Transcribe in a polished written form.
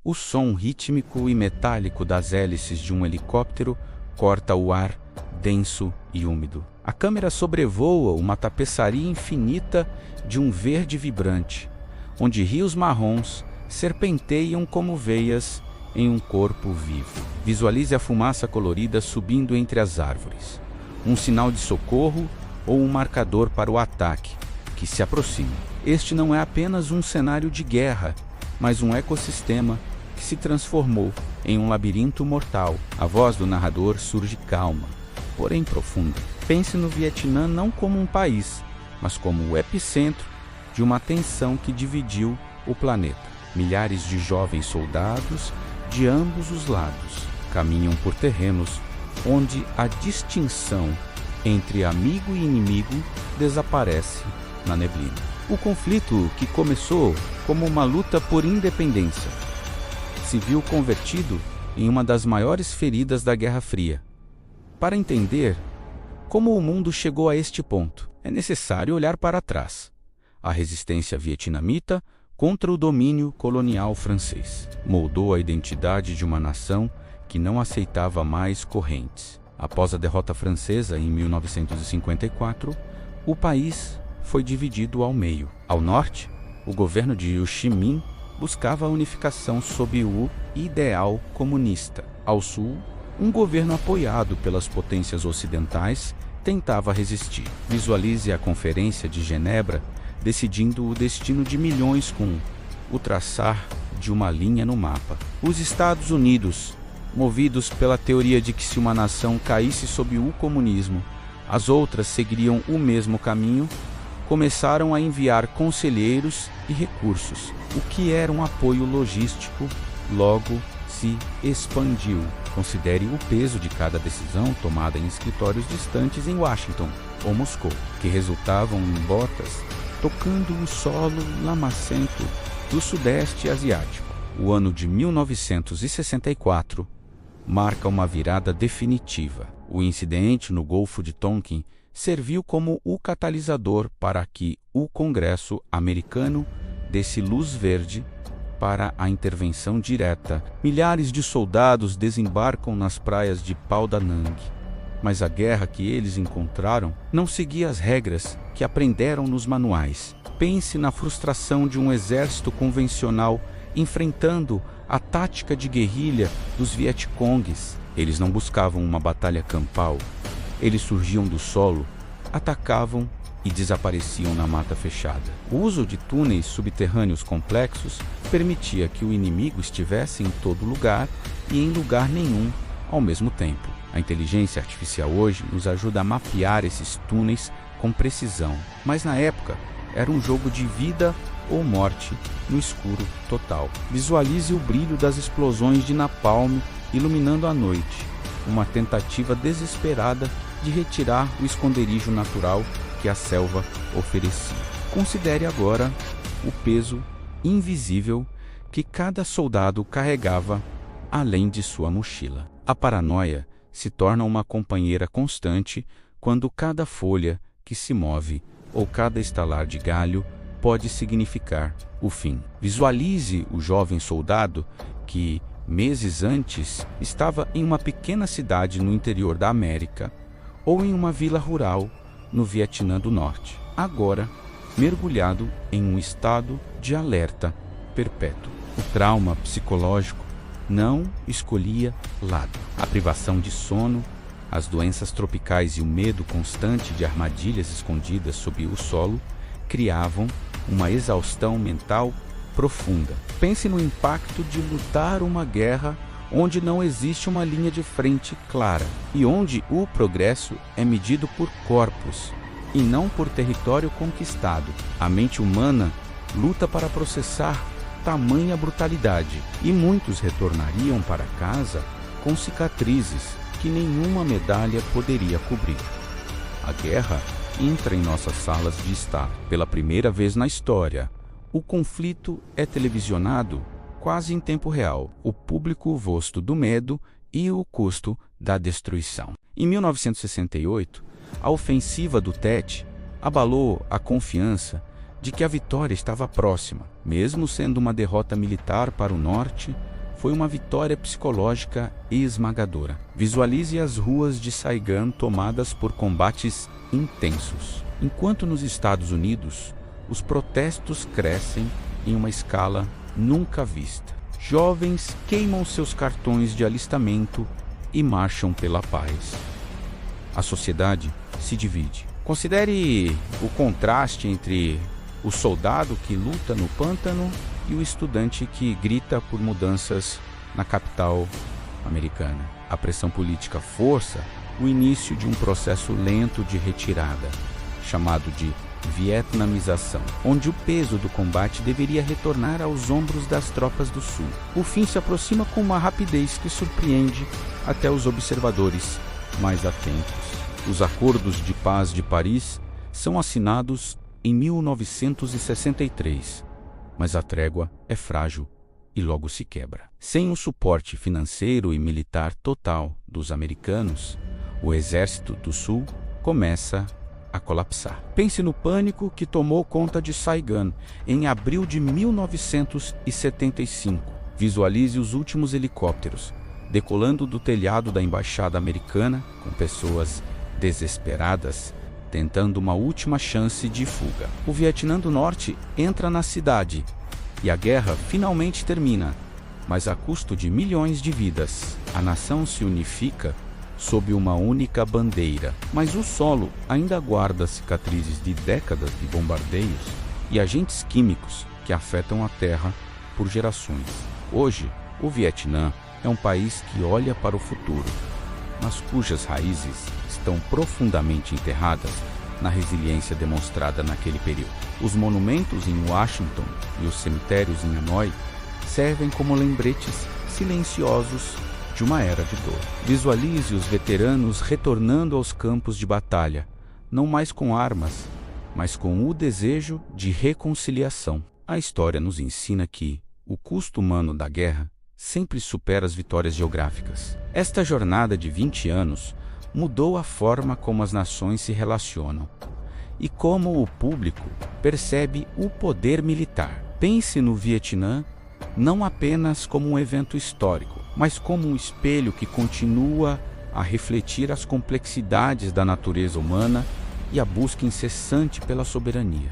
O som rítmico e metálico das hélices de um helicóptero corta o ar denso e úmido. A câmera sobrevoa uma tapeçaria infinita de um verde vibrante, onde rios marrons serpenteiam como veias em um corpo vivo. Visualize a fumaça colorida subindo entre as árvores, um sinal de socorro ou um marcador para o ataque que se aproxima. Este não é apenas um cenário de guerra, mas um ecossistema que se transformou em um labirinto mortal. A voz do narrador surge calma, porém profunda. Pense no Vietnã não como um país, mas como o epicentro de uma tensão que dividiu o planeta. Milhares de jovens soldados de ambos os lados caminham por terrenos onde a distinção entre amigo e inimigo desaparece na neblina. O conflito, que começou como uma luta por independência, se viu convertido em uma das maiores feridas da Guerra Fria. Para entender como o mundo chegou a este ponto, é necessário olhar para trás. A resistência vietnamita contra o domínio colonial francês moldou a identidade de uma nação que não aceitava mais correntes. Após a derrota francesa em 1954, o país foi dividido ao meio. Ao norte, o governo de Ho Chi Minh buscava a unificação sob o ideal comunista. Ao sul, um governo apoiado pelas potências ocidentais tentava resistir. Visualize a Conferência de Genebra decidindo o destino de milhões com o traçar de uma linha no mapa. Os Estados Unidos, movidos pela teoria de que se uma nação caísse sob o comunismo, as outras seguiriam o mesmo caminho, começaram a enviar conselheiros e recursos. O que era um apoio logístico logo se expandiu. Considere o peso de cada decisão tomada em escritórios distantes em Washington ou Moscou, que resultavam em botas tocando o solo lamacento do Sudeste Asiático. O ano de 1964 marca uma virada definitiva. O incidente no Golfo de Tonkin serviu como o catalisador para que o Congresso americano desse luz verde para a intervenção direta. Milhares de soldados desembarcam nas praias de Pau Da Nang, mas a guerra que eles encontraram não seguia as regras que aprenderam nos manuais. Pense na frustração de um exército convencional enfrentando a tática de guerrilha dos Vietcongues. Eles não buscavam uma batalha campal. Eles surgiam do solo, atacavam e desapareciam na mata fechada. O uso de túneis subterrâneos complexos permitia que o inimigo estivesse em todo lugar e em lugar nenhum ao mesmo tempo. A inteligência artificial hoje nos ajuda a mapear esses túneis com precisão, mas na época era um jogo de vida ou morte no escuro total. Visualize o brilho das explosões de napalm iluminando a noite, uma tentativa desesperada de retirar o esconderijo natural que a selva oferecia. Considere agora o peso invisível que cada soldado carregava além de sua mochila. A paranoia se torna uma companheira constante quando cada folha que se move ou cada estalar de galho pode significar o fim. Visualize o jovem soldado que, meses antes, estava em uma pequena cidade no interior da América ou em uma vila rural no Vietnã do Norte, agora mergulhado em um estado de alerta perpétuo. O trauma psicológico não escolhia lado. A privação de sono, as doenças tropicais e o medo constante de armadilhas escondidas sob o solo criavam uma exaustão mental profunda. Pense no impacto de lutar uma guerra onde não existe uma linha de frente clara e onde o progresso é medido por corpos e não por território conquistado. A mente humana luta para processar tamanha brutalidade e muitos retornariam para casa com cicatrizes que nenhuma medalha poderia cobrir. A guerra entra em nossas salas de estar. Pela primeira vez na história, o conflito é televisionado quase em tempo real. O público o rosto do medo e o custo da destruição. Em 1968, a ofensiva do Tet abalou a confiança de que a vitória estava próxima. Mesmo sendo uma derrota militar para o norte, foi uma vitória psicológica esmagadora. Visualize as ruas de Saigon tomadas por combates intensos. Enquanto nos Estados Unidos, os protestos crescem em uma escala nunca vista. Jovens queimam seus cartões de alistamento e marcham pela paz. A sociedade se divide. Considere o contraste entre o soldado que luta no pântano e o estudante que grita por mudanças na capital americana. A pressão política força o início de um processo lento de retirada, chamado de vietnamização, onde o peso do combate deveria retornar aos ombros das tropas do Sul. O fim se aproxima com uma rapidez que surpreende até os observadores mais atentos. Os Acordos de Paz de Paris são assinados em 1963, mas a trégua é frágil e logo se quebra. Sem o suporte financeiro e militar total dos americanos, o exército do Sul começa a colapsar. Pense no pânico que tomou conta de Saigon em abril de 1975. Visualize os últimos helicópteros decolando do telhado da embaixada americana, com pessoas desesperadas tentando uma última chance de fuga. O Vietnã do Norte entra na cidade e a guerra finalmente termina, mas a custo de milhões de vidas. A nação se unifica sob uma única bandeira, mas o solo ainda guarda cicatrizes de décadas de bombardeios e agentes químicos que afetam a terra por gerações. Hoje, o Vietnã é um país que olha para o futuro, mas cujas raízes estão profundamente enterradas na resiliência demonstrada naquele período. Os monumentos em Washington e os cemitérios em Hanoi servem como lembretes silenciosos de uma era de dor. Visualize os veteranos retornando aos campos de batalha, não mais com armas, mas com o desejo de reconciliação. A história nos ensina que o custo humano da guerra sempre supera as vitórias geográficas. Esta jornada de 20 anos mudou a forma como as nações se relacionam e como o público percebe o poder militar. Pense no Vietnã não apenas como um evento histórico, mas como um espelho que continua a refletir as complexidades da natureza humana e a busca incessante pela soberania.